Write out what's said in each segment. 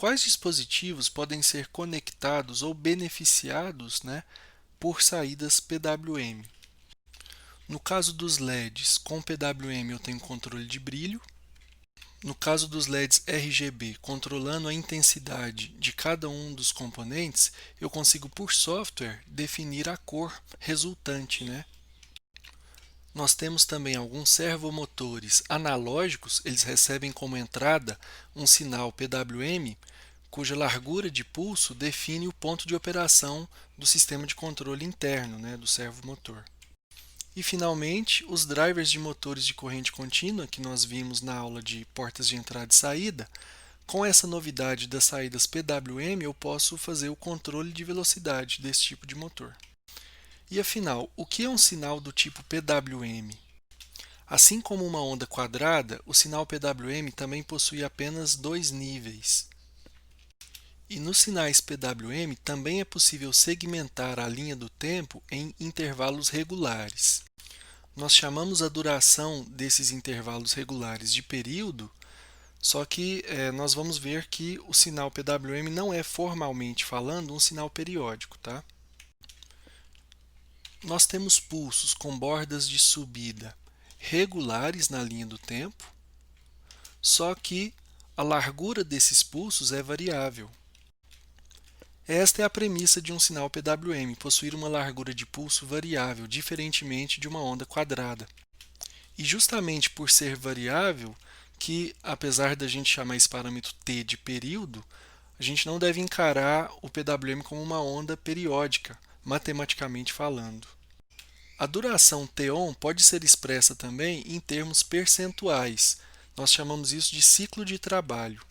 quais dispositivos podem ser conectados ou beneficiados, né, por saídas PWM. No caso dos LEDs, com PWM eu tenho controle de brilho. No caso dos LEDs RGB, controlando a intensidade de cada um dos componentes, eu consigo, por software, definir a cor resultante, né? Nós temos também alguns servomotores analógicos, eles recebem como entrada um sinal PWM, cuja largura de pulso define o ponto de operação do sistema de controle interno, né, do servomotor. E, finalmente, os drivers de motores de corrente contínua, que nós vimos na aula de portas de entrada e saída. Com essa novidade das saídas PWM, eu posso fazer o controle de velocidade desse tipo de motor. E, afinal, o que é um sinal do tipo PWM? Assim como uma onda quadrada, o sinal PWM também possui apenas dois níveis. E nos sinais PWM também é possível segmentar a linha do tempo em intervalos regulares. Nós chamamos a duração desses intervalos regulares de período, só que nós vamos ver que o sinal PWM não é, formalmente falando, um sinal periódico, tá? Nós temos pulsos com bordas de subida regulares na linha do tempo, só que a largura desses pulsos é variável. Esta é a premissa de um sinal PWM, possuir uma largura de pulso variável, diferentemente de uma onda quadrada. E justamente por ser variável, que apesar da gente chamar esse parâmetro t de período, a gente não deve encarar o PWM como uma onda periódica, matematicamente falando. A duração T-on pode ser expressa também em termos percentuais. Nós chamamos isso de ciclo de trabalho.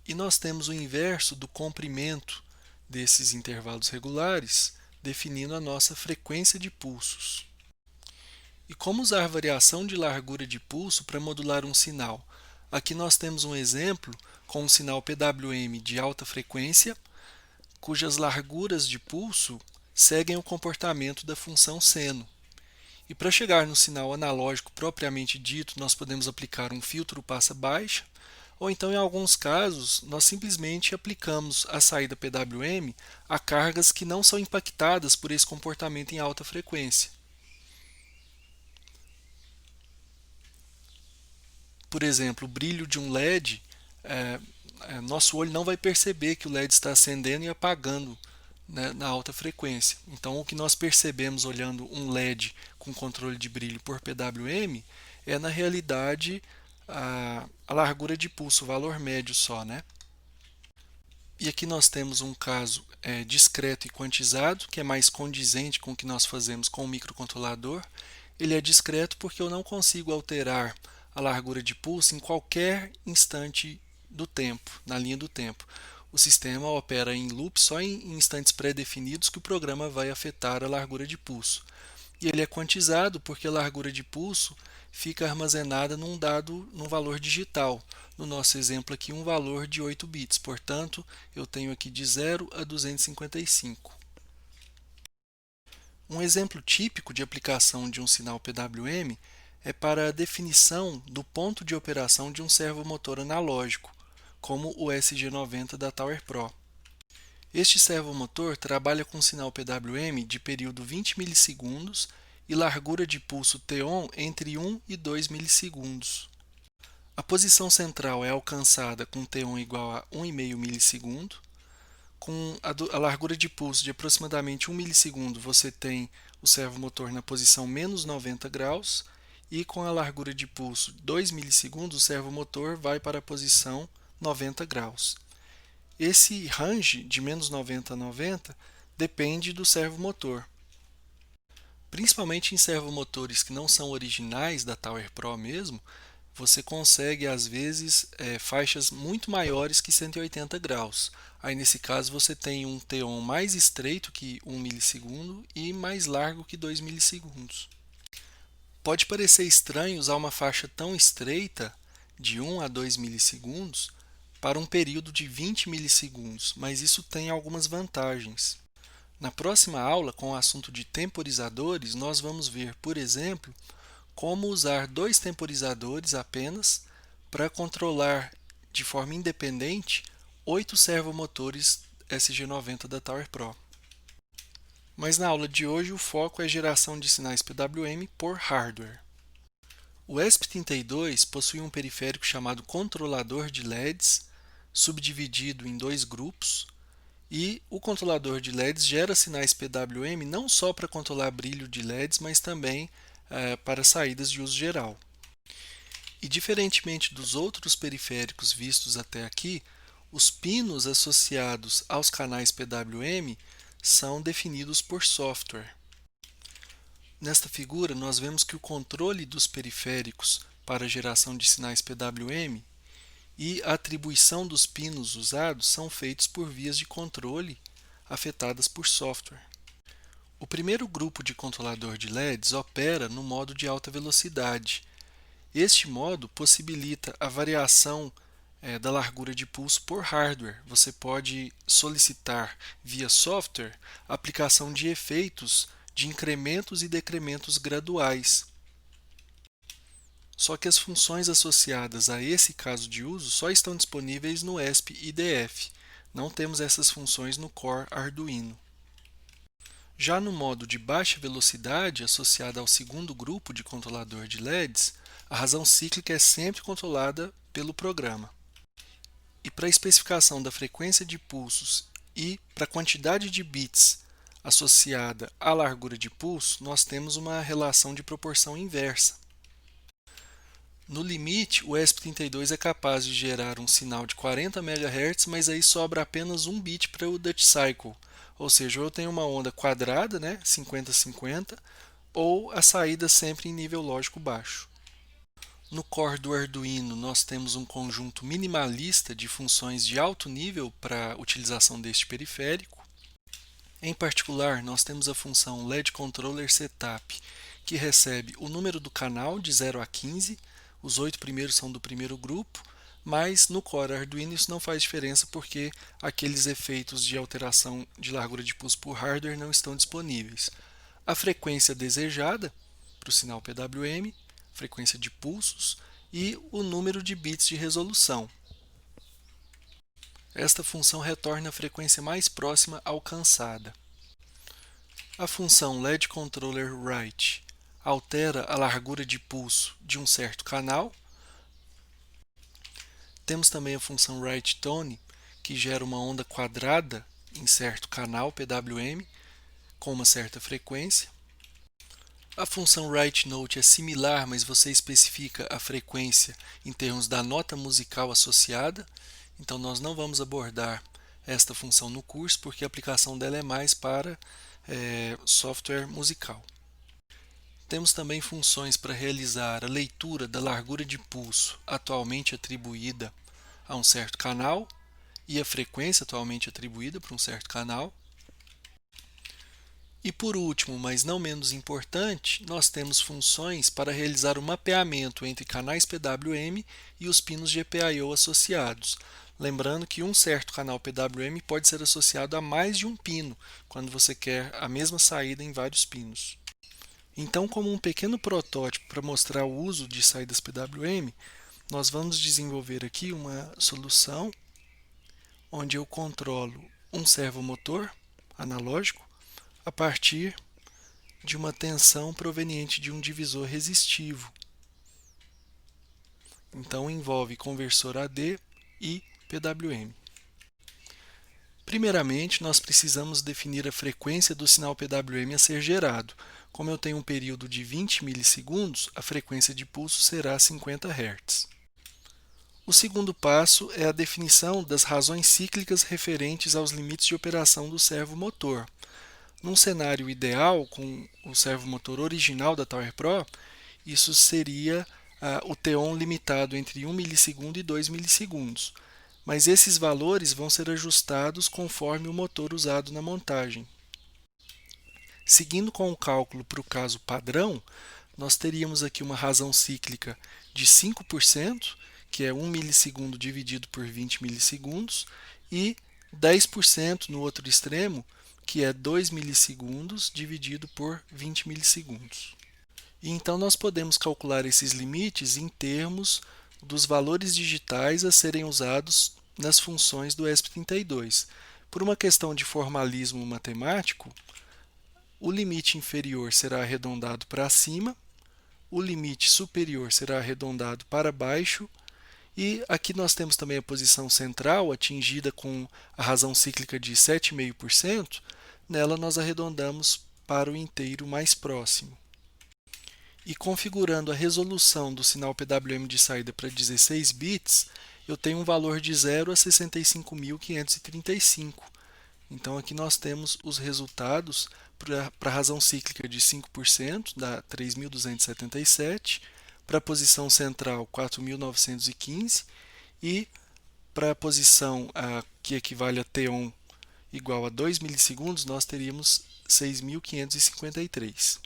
E nós temos o inverso do comprimento desses intervalos regulares, definindo a nossa frequência de pulsos. E como usar variação de largura de pulso para modular um sinal? Aqui nós temos um exemplo com um sinal PWM de alta frequência, cujas larguras de pulso seguem o comportamento da função seno. E para chegar no sinal analógico propriamente dito, nós podemos aplicar um filtro passa-baixa, ou então, em alguns casos, nós simplesmente aplicamos a saída PWM a cargas que não são impactadas por esse comportamento em alta frequência. Por exemplo, o brilho de um LED, nosso olho não vai perceber que o LED está acendendo e apagando, né, na alta frequência. Então, o que nós percebemos olhando um LED com controle de brilho por PWM é, na realidade, a largura de pulso, o valor médio só, né? E aqui nós temos um caso discreto e quantizado, que é mais condizente com o que nós fazemos com o microcontrolador. Ele é discreto porque eu não consigo alterar a largura de pulso em qualquer instante do tempo, na linha do tempo. O sistema opera em loop só em instantes pré-definidos que o programa vai afetar a largura de pulso. E ele é quantizado porque a largura de pulso fica armazenada num valor digital. No nosso exemplo aqui, um valor de 8 bits. Portanto, eu tenho aqui de 0 a 255. Um exemplo típico de aplicação de um sinal PWM é para a definição do ponto de operação de um servomotor analógico, como o SG90 da Tower Pro. Este servomotor trabalha com sinal PWM de período 20 milissegundos e largura de pulso T-on entre 1 e 2 milissegundos. A posição central é alcançada com T-on igual a 1,5 milissegundo. Com a largura de pulso de aproximadamente 1 milissegundo, você tem o servomotor na posição menos 90 graus. E com a largura de pulso 2 milissegundos, o servomotor vai para a posição 90 graus. Esse range de menos 90 a 90 depende do servomotor. Principalmente em servomotores que não são originais da Tower Pro mesmo, você consegue às vezes faixas muito maiores que 180 graus. Aí nesse caso você tem um T-on mais estreito que 1 milissegundo e mais largo que 2 milissegundos. Pode parecer estranho usar uma faixa tão estreita, de 1 a 2 milissegundos, para um período de 20 milissegundos, mas isso tem algumas vantagens. Na próxima aula, com o assunto de temporizadores, nós vamos ver, por exemplo, como usar dois temporizadores apenas para controlar de forma independente 8 servomotores SG90 da Tower Pro. Mas na aula de hoje o foco é geração de sinais PWM por hardware. O ESP32 possui um periférico chamado controlador de LEDs, subdividido em dois grupos, e o controlador de LEDs gera sinais PWM não só para controlar brilho de LEDs, mas também para saídas de uso geral. E diferentemente dos outros periféricos vistos até aqui, os pinos associados aos canais PWM são definidos por software. Nesta figura, nós vemos que o controle dos periféricos para a geração de sinais PWM e a atribuição dos pinos usados são feitos por vias de controle afetadas por software. O primeiro grupo de controlador de LEDs opera no modo de alta velocidade. Este modo possibilita a variação da largura de pulso por hardware. Você pode solicitar via software a aplicação de efeitos de incrementos e decrementos graduais. Só que as funções associadas a esse caso de uso só estão disponíveis no ESP-IDF. Não temos essas funções no Core Arduino. Já no modo de baixa velocidade, associado ao segundo grupo de controlador de LEDs, a razão cíclica é sempre controlada pelo programa. E para a especificação da frequência de pulsos e para a quantidade de bits associada à largura de pulso, nós temos uma relação de proporção inversa. No limite, o ESP32 é capaz de gerar um sinal de 40 MHz, mas aí sobra apenas um bit para o Duty Cycle, ou seja, eu tenho uma onda quadrada, 50-50, ou a saída sempre em nível lógico baixo. No core do Arduino, nós temos um conjunto minimalista de funções de alto nível para a utilização deste periférico. Em particular, nós temos a função LED Controller Setup, que recebe o número do canal de 0 a 15, os 8 primeiros são do primeiro grupo, mas no Core Arduino isso não faz diferença porque aqueles efeitos de alteração de largura de pulso por hardware não estão disponíveis. A frequência desejada para o sinal PWM, frequência de pulsos e o número de bits de resolução. Esta função retorna a frequência mais próxima alcançada. A função LED Controller Write altera a largura de pulso de um certo canal. Temos também a função Write Tone, que gera uma onda quadrada em certo canal PWM com uma certa frequência. A função Write Note é similar, mas você especifica a frequência em termos da nota musical associada. Então nós não vamos abordar esta função no curso, porque a aplicação dela é mais para software musical. Temos também funções para realizar a leitura da largura de pulso atualmente atribuída a um certo canal e a frequência atualmente atribuída para um certo canal. E por último, mas não menos importante, nós temos funções para realizar o mapeamento entre canais PWM e os pinos GPIO associados. Lembrando que um certo canal PWM pode ser associado a mais de um pino, quando você quer a mesma saída em vários pinos. Então, como um pequeno protótipo para mostrar o uso de saídas PWM, nós vamos desenvolver aqui uma solução onde eu controlo um servomotor analógico a partir de uma tensão proveniente de um divisor resistivo. Então, envolve conversor AD e PWM. Primeiramente, nós precisamos definir a frequência do sinal PWM a ser gerado. Como eu tenho um período de 20 milissegundos, a frequência de pulso será 50 Hz. O segundo passo é a definição das razões cíclicas referentes aos limites de operação do servomotor. Num cenário ideal, com o servomotor original da Tower Pro, isso seria o T-on limitado entre 1 milissegundo e 2 milissegundos. Mas esses valores vão ser ajustados conforme o motor usado na montagem. Seguindo com o cálculo para o caso padrão, nós teríamos aqui uma razão cíclica de 5%, que é 1 milissegundo dividido por 20 milissegundos, e 10% no outro extremo, que é 2 milissegundos dividido por 20 milissegundos. E então nós podemos calcular esses limites em termos dos valores digitais a serem usados nas funções do ESP32. Por uma questão de formalismo matemático, o limite inferior será arredondado para cima, o limite superior será arredondado para baixo, e aqui nós temos também a posição central, atingida com a razão cíclica de 7,5%, nela nós arredondamos para o inteiro mais próximo. E configurando a resolução do sinal PWM de saída para 16 bits, eu tenho um valor de 0 a 65.535. Então aqui nós temos os resultados para a razão cíclica de 5%, dá 3.277, para a posição central 4.915 e para a posição que equivale a T1 igual a 2 milissegundos, nós teríamos 6.553.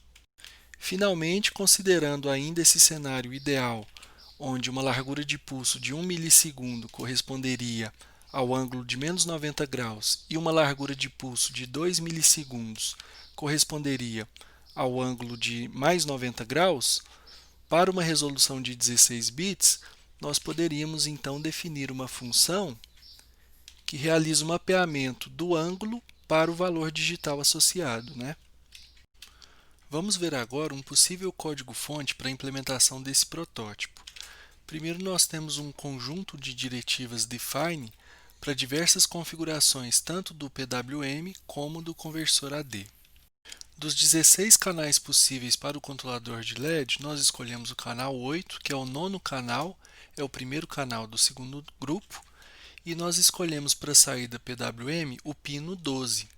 Finalmente, considerando ainda esse cenário ideal, onde uma largura de pulso de 1 milissegundo corresponderia ao ângulo de menos 90 graus e uma largura de pulso de 2 milissegundos corresponderia ao ângulo de mais 90 graus, para uma resolução de 16 bits, nós poderíamos então definir uma função que realiza o mapeamento do ângulo para o valor digital associado, né? Vamos ver agora um possível código-fonte para a implementação desse protótipo. Primeiro, nós temos um conjunto de diretivas define para diversas configurações, tanto do PWM como do conversor AD. Dos 16 canais possíveis para o controlador de LED, nós escolhemos o canal 8, que é o nono canal, é o primeiro canal do segundo grupo, e nós escolhemos para a saída PWM o pino 12.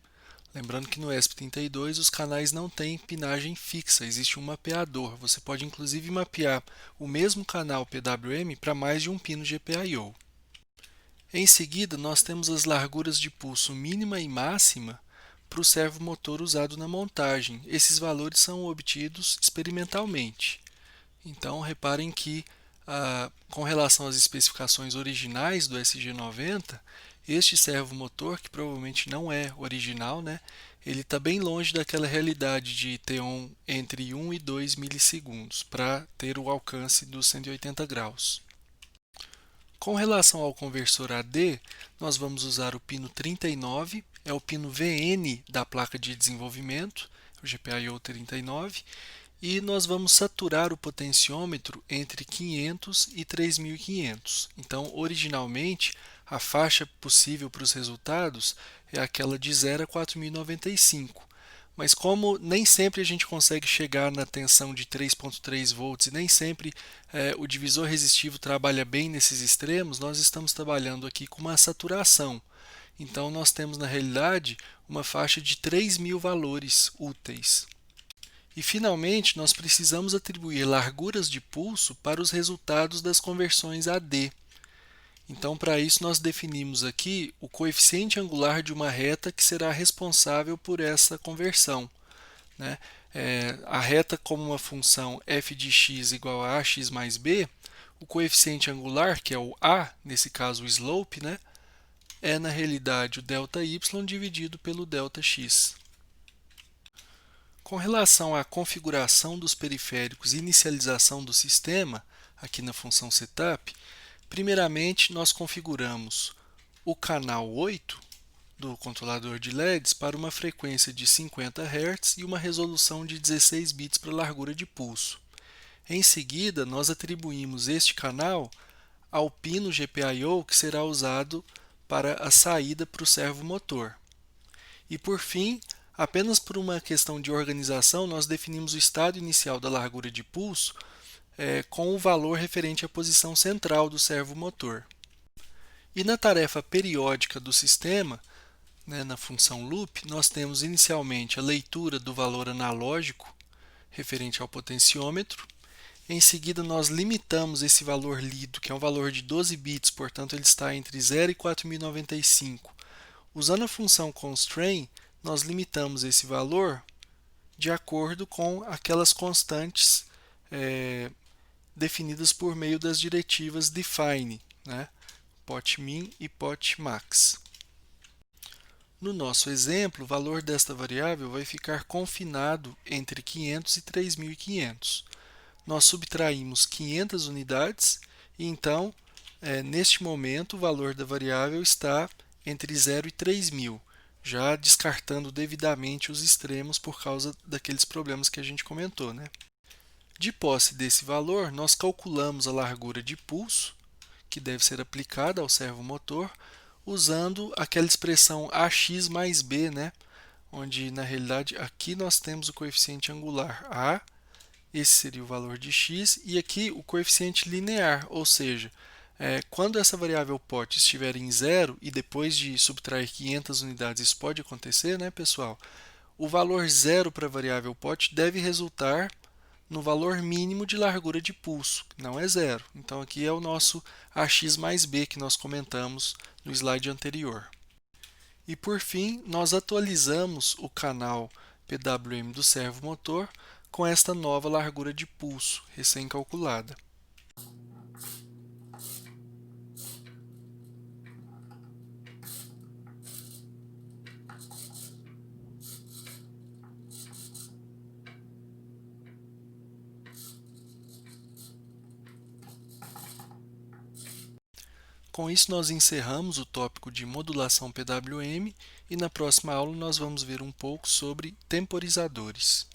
Lembrando que no ESP32 os canais não têm pinagem fixa, existe um mapeador. Você pode inclusive mapear o mesmo canal PWM para mais de um pino GPIO. Em seguida, nós temos as larguras de pulso mínima e máxima para o servomotor usado na montagem. Esses valores são obtidos experimentalmente. Então, reparem que, com relação às especificações originais do SG90, este servomotor, que provavelmente não é original, né, ele está bem longe daquela realidade de T1 entre 1 e 2 milissegundos para ter o alcance dos 180 graus. Com relação ao conversor AD, nós vamos usar o pino 39, é o pino VN da placa de desenvolvimento, o GPIO 39, e nós vamos saturar o potenciômetro entre 500 e 3.500. Então, originalmente, a faixa possível para os resultados é aquela de 0 a 4.095. Mas como nem sempre a gente consegue chegar na tensão de 3,3 volts e nem sempre o divisor resistivo trabalha bem nesses extremos, nós estamos trabalhando aqui com uma saturação. Então, nós temos, na realidade, uma faixa de 3.000 valores úteis. E, finalmente, nós precisamos atribuir larguras de pulso para os resultados das conversões AD. Então, para isso, nós definimos aqui o coeficiente angular de uma reta que será responsável por essa conversão, né? A reta como uma função f de x igual a ax mais b, o coeficiente angular, que é o a, nesse caso o slope, né, é na realidade o ΔY dividido pelo ΔX. Com relação à configuração dos periféricos e inicialização do sistema, aqui na função setup, primeiramente nós configuramos o canal 8 do controlador de LEDs para uma frequência de 50 Hz e uma resolução de 16 bits para largura de pulso. Em seguida, nós atribuímos este canal ao pino GPIO que será usado para a saída para o servomotor. E por fim, apenas por uma questão de organização, nós definimos o estado inicial da largura de pulso com o valor referente à posição central do servomotor. E na tarefa periódica do sistema, né, na função loop, nós temos inicialmente a leitura do valor analógico referente ao potenciômetro. Em seguida, nós limitamos esse valor lido, que é um valor de 12 bits, portanto ele está entre 0 e 4.095. Usando a função constrain, nós limitamos esse valor de acordo com aquelas constantes definidas por meio das diretivas define, né? potmin e potmax. No nosso exemplo, o valor desta variável vai ficar confinado entre 500 e 3.500. Nós subtraímos 500 unidades e então Neste momento, o valor da variável está entre 0 e 3.000, já descartando devidamente os extremos por causa daqueles problemas que a gente comentou, né? De posse desse valor, nós calculamos a largura de pulso, que deve ser aplicada ao servomotor, usando aquela expressão AX mais B, né? Onde, na realidade, aqui nós temos o coeficiente angular A, esse seria o valor de x, e aqui o coeficiente linear, ou seja, quando essa variável pot estiver em zero, e depois de subtrair 500 unidades, isso pode acontecer, né, pessoal? O valor zero para a variável pot deve resultar no valor mínimo de largura de pulso, que não é zero. Então, aqui é o nosso AX mais B que nós comentamos no slide anterior. E, por fim, nós atualizamos o canal PWM do servomotor com esta nova largura de pulso recém-calculada. Com isso, nós encerramos o tópico de modulação PWM e na próxima aula nós vamos ver um pouco sobre temporizadores.